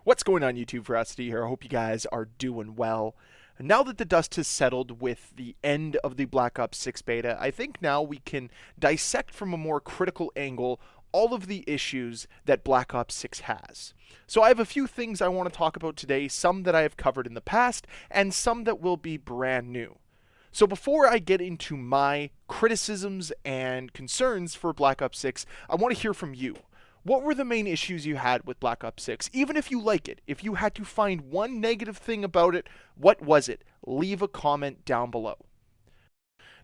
What's going on, YouTube? Ferocity here. I hope you guys are doing well. Now that the dust has settled with the end of the Black Ops 6 beta, I think now we can dissect from a more critical angle all of the issues that Black Ops 6 has. So I have a few things I want to talk about today, some that I have covered in the past, and some that will be brand new. So before I get into my criticisms and concerns for Black Ops 6, I want to hear from you. What were the main issues you had with Black Ops 6? Even if you like it, if you had to find one negative thing about it, what was it? Leave a comment down below.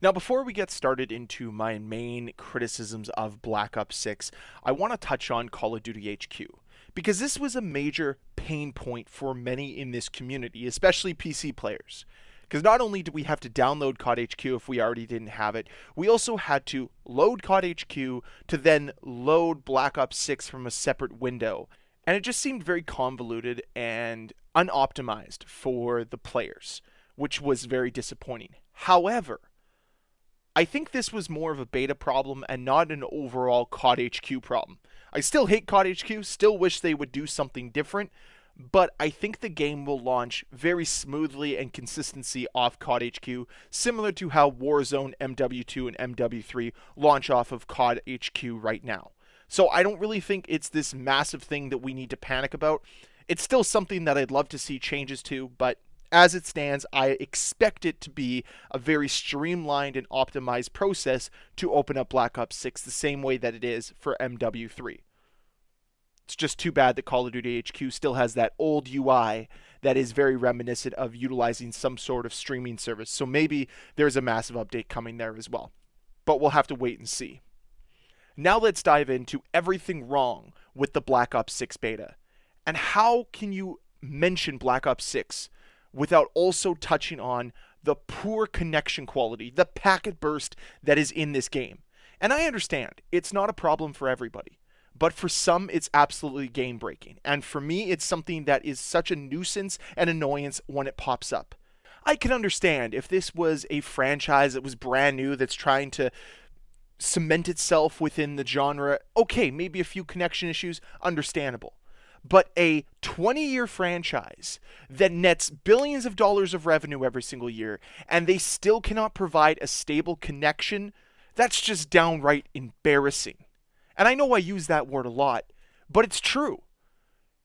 Now, before we get started into my main criticisms of Black Ops 6, I want to touch on Call of Duty HQ, because this was a major pain point for many in this community, especially PC players. Because not only do we have to download COD HQ if we already didn't have it, we also had to load COD HQ to then load Black Ops 6 from a separate window. And it just seemed very convoluted and unoptimized for the players, which was very disappointing. However, I think this was more of a beta problem and not an overall COD HQ problem. I still hate COD HQ, still wish they would do something different, but I think the game will launch very smoothly and consistency off COD HQ, similar to how Warzone, MW2, and MW3 launch off of COD HQ right now. So I don't really think it's this massive thing that we need to panic about. It's still something that I'd love to see changes to, but as it stands, I expect it to be a very streamlined and optimized process to open up Black Ops 6 the same way that it is for MW3. It's just too bad that Call of Duty HQ still has that old UI that is very reminiscent of utilizing some sort of streaming service. So maybe there's a massive update coming there as well. But we'll have to wait and see. Now let's dive into everything wrong with the Black Ops 6 beta. And how can you mention Black Ops 6 without also touching on the poor connection quality, the packet burst that is in this game? And I understand, it's not a problem for everybody. But for some, it's absolutely game-breaking. And for me, it's something that is such a nuisance and annoyance when it pops up. I can understand if this was a franchise that was brand new that's trying to cement itself within the genre. Okay, maybe a few connection issues, understandable. But a 20-year franchise that nets billions of dollars of revenue every single year, and they still cannot provide a stable connection, that's just downright embarrassing. And I know I use that word a lot, but it's true.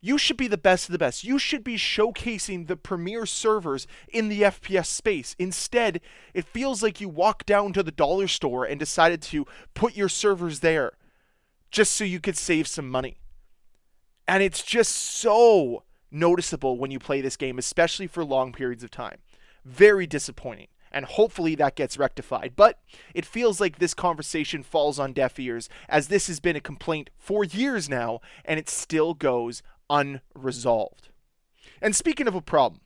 You should be the best of the best. You should be showcasing the premier servers in the FPS space. Instead, it feels like you walked down to the dollar store and decided to put your servers there just so you could save some money. And it's just so noticeable when you play this game, especially for long periods of time. Very disappointing. And hopefully that gets rectified. But it feels like this conversation falls on deaf ears, as this has been a complaint for years now, and it still goes unresolved. And speaking of a problem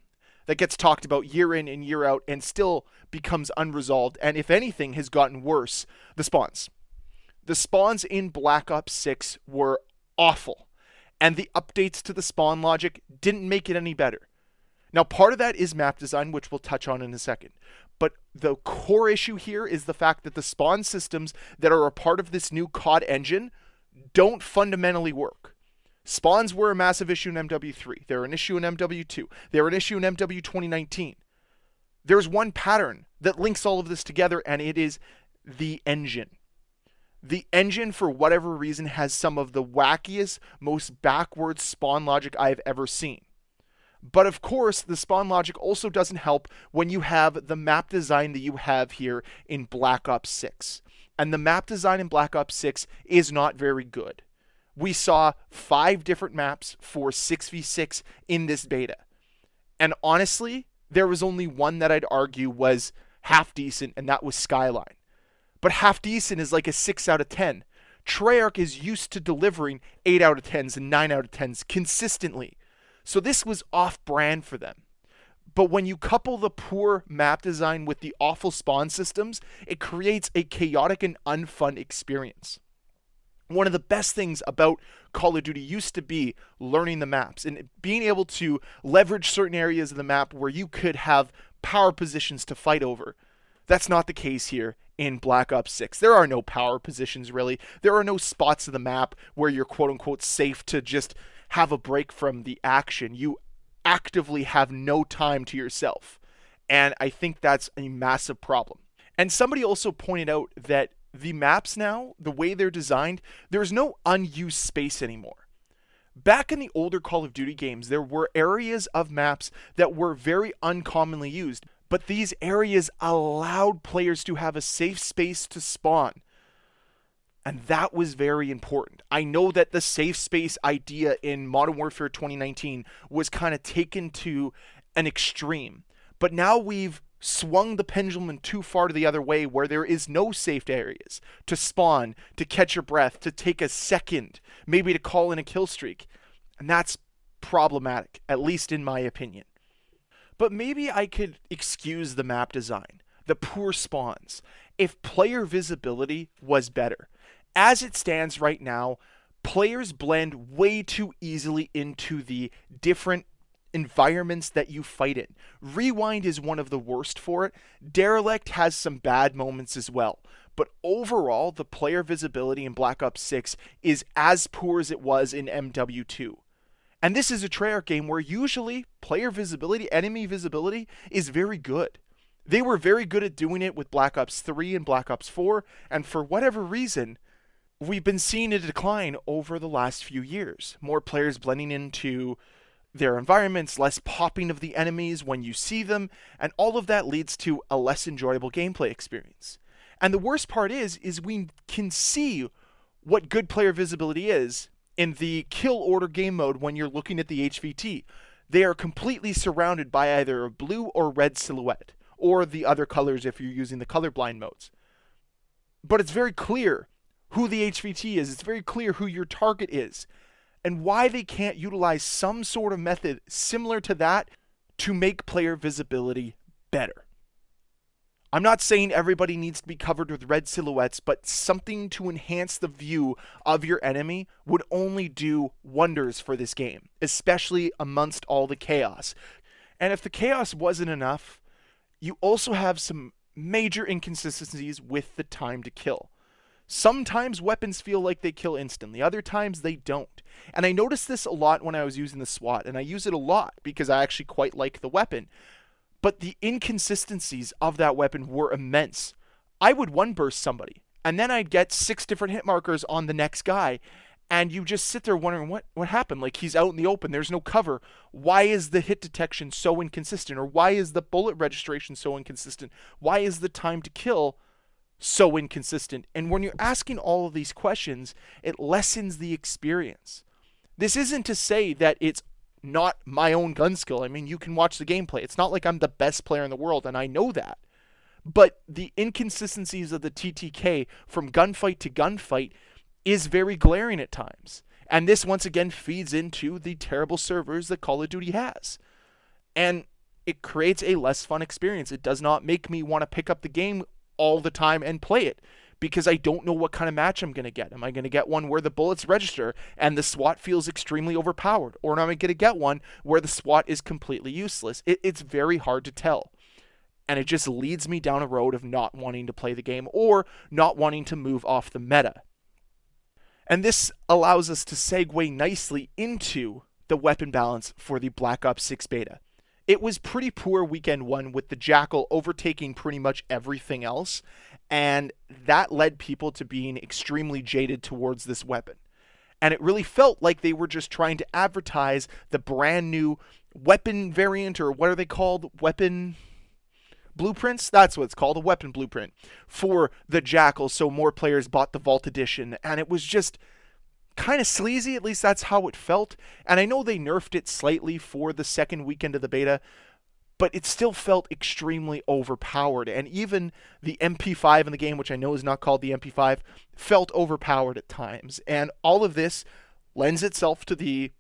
that gets talked about year in and year out and still becomes unresolved, and if anything has gotten worse, the spawns. The spawns in Black Ops 6 were awful, and the updates to the spawn logic didn't make it any better. Now, part of that is map design, which we'll touch on in a second. But the core issue here is the fact that the spawn systems that are a part of this new COD engine don't fundamentally work. Spawns were a massive issue in MW3. They're an issue in MW2. They're an issue in MW 2019. There's one pattern that links all of this together, and it is the engine. The engine, for whatever reason, has some of the wackiest, most backwards spawn logic I've ever seen. But of course, the spawn logic also doesn't help when you have the map design that you have here in Black Ops 6. And the map design in Black Ops 6 is not very good. We saw 5 different maps for 6v6 in this beta. And honestly, there was only one that I'd argue was half decent, and that was Skyline. But half decent is like a 6 out of 10. Treyarch is used to delivering 8 out of 10s and 9 out of 10s consistently. So this was off-brand for them. But when you couple the poor map design with the awful spawn systems, it creates a chaotic and unfun experience. One of the best things about Call of Duty used to be learning the maps and being able to leverage certain areas of the map where you could have power positions to fight over. That's not the case here in Black Ops 6. There are no power positions, really. There are no spots of the map where you're quote-unquote safe to just have a break from the action. You actively have no time to yourself. And I think that's a massive problem. And somebody also pointed out that the maps now, the way they're designed, there's no unused space anymore. Back in the older Call of Duty games, there were areas of maps that were very uncommonly used, but these areas allowed players to have a safe space to spawn. And that was very important. I know that the safe space idea in Modern Warfare 2019 was kind of taken to an extreme. But now we've swung the pendulum too far to the other way where there is no safe areas to spawn, to catch your breath, to take a second, maybe to call in a kill streak. And that's problematic, at least in my opinion. But maybe I could excuse the map design, the poor spawns, if player visibility was better. As it stands right now, players blend way too easily into the different environments that you fight in. Rewind is one of the worst for it. Derelict has some bad moments as well. But overall, the player visibility in Black Ops 6 is as poor as it was in MW2. And this is a Treyarch game where usually player visibility, enemy visibility, is very good. They were very good at doing it with Black Ops 3 and Black Ops 4, and for whatever reason, we've been seeing a decline over the last few years. More players blending into their environments, less popping of the enemies when you see them, and all of that leads to a less enjoyable gameplay experience. And the worst part is we can see what good player visibility is in the kill order game mode when you're looking at the HVT. They are completely surrounded by either a blue or red silhouette, or the other colors if you're using the colorblind modes. But it's very clear who the HVT is. It's very clear who your target is, and why they can't utilize some sort of method similar to that to make player visibility better. I'm not saying everybody needs to be covered with red silhouettes, but something to enhance the view of your enemy would only do wonders for this game, especially amongst all the chaos. And if the chaos wasn't enough, you also have some major inconsistencies with the time to kill. Sometimes weapons feel like they kill instantly, other times they don't. And I noticed this a lot when I was using the SWAT, and I use it a lot because I actually quite like the weapon. But the inconsistencies of that weapon were immense. I would one burst somebody, and then I'd get 6 different hit markers on the next guy, and you just sit there wondering what happened. Like, he's out in the open, there's no cover. Why is the hit detection so inconsistent? Or why is the bullet registration so inconsistent? Why is the time to kill so inconsistent? And when you're asking all of these questions, it lessens the experience. This isn't to say that it's not my own gun skill. I mean, you can watch the gameplay. It's not like I'm the best player in the world, and I know that. But the inconsistencies of the TTK from gunfight to gunfight is very glaring at times. And this once again feeds into the terrible servers that Call of Duty has. And it creates a less fun experience. It does not make me want to pick up the game all the time and play it, because I don't know what kind of match I'm going to get. Am I going to get one where the bullets register and the SWAT feels extremely overpowered? Or am I going to get one where the SWAT is completely useless? It's very hard to tell. And it just leads me down a road of not wanting to play the game or not wanting to move off the meta. And this allows us to segue nicely into the weapon balance for the Black Ops 6 beta. It was pretty poor weekend one, with the Jackal overtaking pretty much everything else, and that led people to being extremely jaded towards this weapon. And it really felt like they were just trying to advertise the brand new weapon variant, or what are they called? Weapon blueprints? That's what it's called, a weapon blueprint for the Jackal, so more players bought the Vault Edition, and it was just kind of sleazy. At least that's how it felt. And I know they nerfed it slightly for the second weekend of the beta, but it still felt extremely overpowered. And even the MP5 in the game, which I know is not called the MP5, felt overpowered at times. And all of this lends itself to the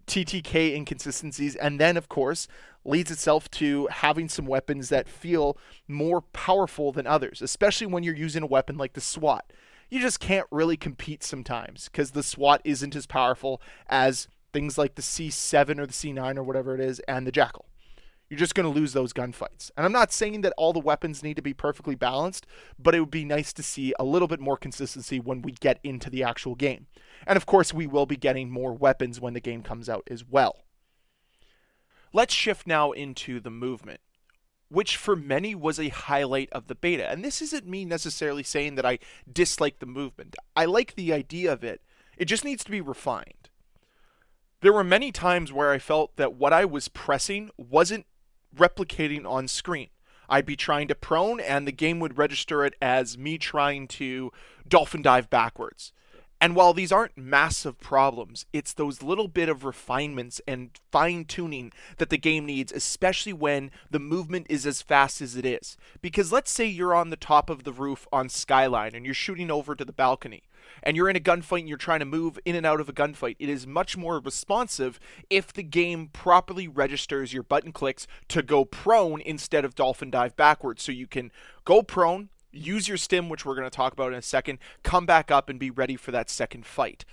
TTK inconsistencies, and then of course leads itself to having some weapons that feel more powerful than others, especially when you're using a weapon like the SWAT. You just can't really compete sometimes because the SWAT isn't as powerful as things like the C7 or the C9 or whatever it is and the Jackal. you're just going to lose those gunfights. And I'm not saying that all the weapons need to be perfectly balanced, but it would be nice to see a little bit more consistency when we get into the actual game. And of course, we will be getting more weapons when the game comes out as well. Let's shift now into the movement, which for many was a highlight of the beta. And this isn't me necessarily saying that I dislike the movement. I like the idea of it. It just needs to be refined. There were many times where I felt that what I was pressing wasn't replicating on screen. I'd be trying to prone and the game would register it as me trying to dolphin dive backwards. And while these aren't massive problems, it's those little bit of refinements and fine tuning that the game needs, especially when the movement is as fast as it is. Because let's say you're on the top of the roof on Skyline and you're shooting over to the balcony and you're in a gunfight and you're trying to move in and out of a gunfight. It is much more responsive if the game properly registers your button clicks to go prone instead of dolphin dive backwards. So you can go prone, use your stim, which we're going to talk about in a second, come back up and be ready for that second fight.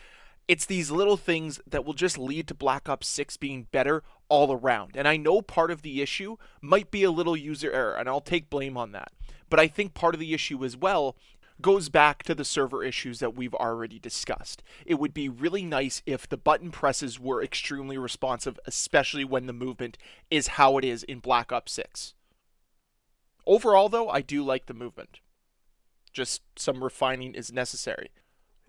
It's these little things that will just lead to Black Ops 6 being better all around. And I know part of the issue might be a little user error, and I'll take blame on that. But I think part of the issue as well goes back to the server issues that we've already discussed. It would be really nice if the button presses were extremely responsive, especially when the movement is how it is in Black Ops 6. Overall, though, I do like the movement. Just some refining is necessary.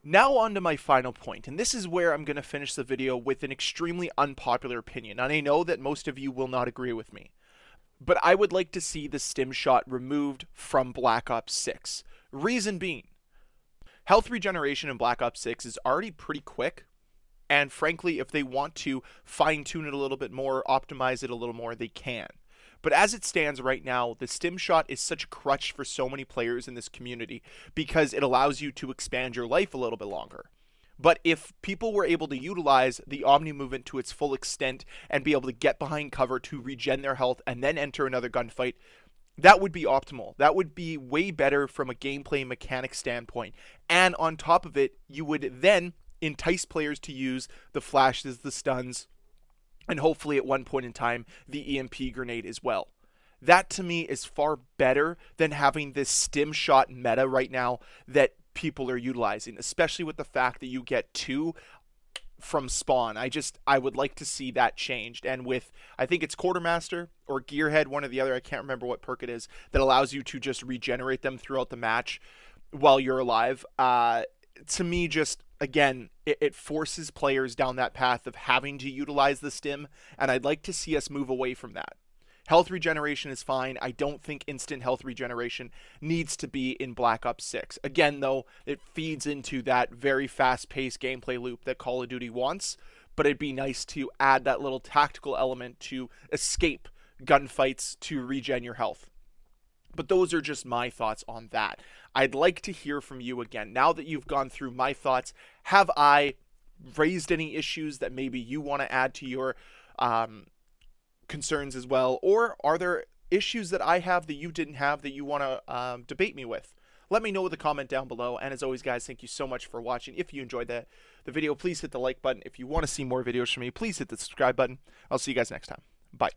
Now on to my final point, and this is where I'm going to finish the video with an extremely unpopular opinion, and I know that most of you will not agree with me. But I would like to see the stim shot removed from Black Ops 6. Reason being, health regeneration in Black Ops 6 is already pretty quick, and frankly, if they want to fine-tune it a little bit more, optimize it a little more, they can. But as it stands right now, the stim shot is such a crutch for so many players in this community because it allows you to expand your life a little bit longer. But if people were able to utilize the Omni movement to its full extent and be able to get behind cover to regen their health and then enter another gunfight, that would be optimal. That would be way better from a gameplay mechanic standpoint. And on top of it, you would then entice players to use the flashes, the stuns, and hopefully at one point in time, the EMP grenade as well. That to me is far better than having this stim shot meta right now that people are utilizing, especially with the fact that you get 2 from spawn. I would like to see that changed. And with, I think it's Quartermaster or Gearhead, one or the other, I can't remember what perk it is, that allows you to just regenerate them throughout the match while you're alive. To me, just, again, it forces players down that path of having to utilize the stim, and I'd like to see us move away from that. Health regeneration is fine. I don't think instant health regeneration needs to be in Black Ops 6. Again, though, it feeds into that very fast-paced gameplay loop that Call of Duty wants, but it'd be nice to add that little tactical element to escape gunfights to regen your health. But those are just my thoughts on that. I'd like to hear from you again. Now that you've gone through my thoughts, have I raised any issues that maybe you want to add to your concerns as well? Or are there issues that I have that you didn't have that you want to debate me with? Let me know with a comment down below. And as always, guys, thank you so much for watching. If you enjoyed the video, please hit the like button. If you want to see more videos from me, please hit the subscribe button. I'll see you guys next time. Bye.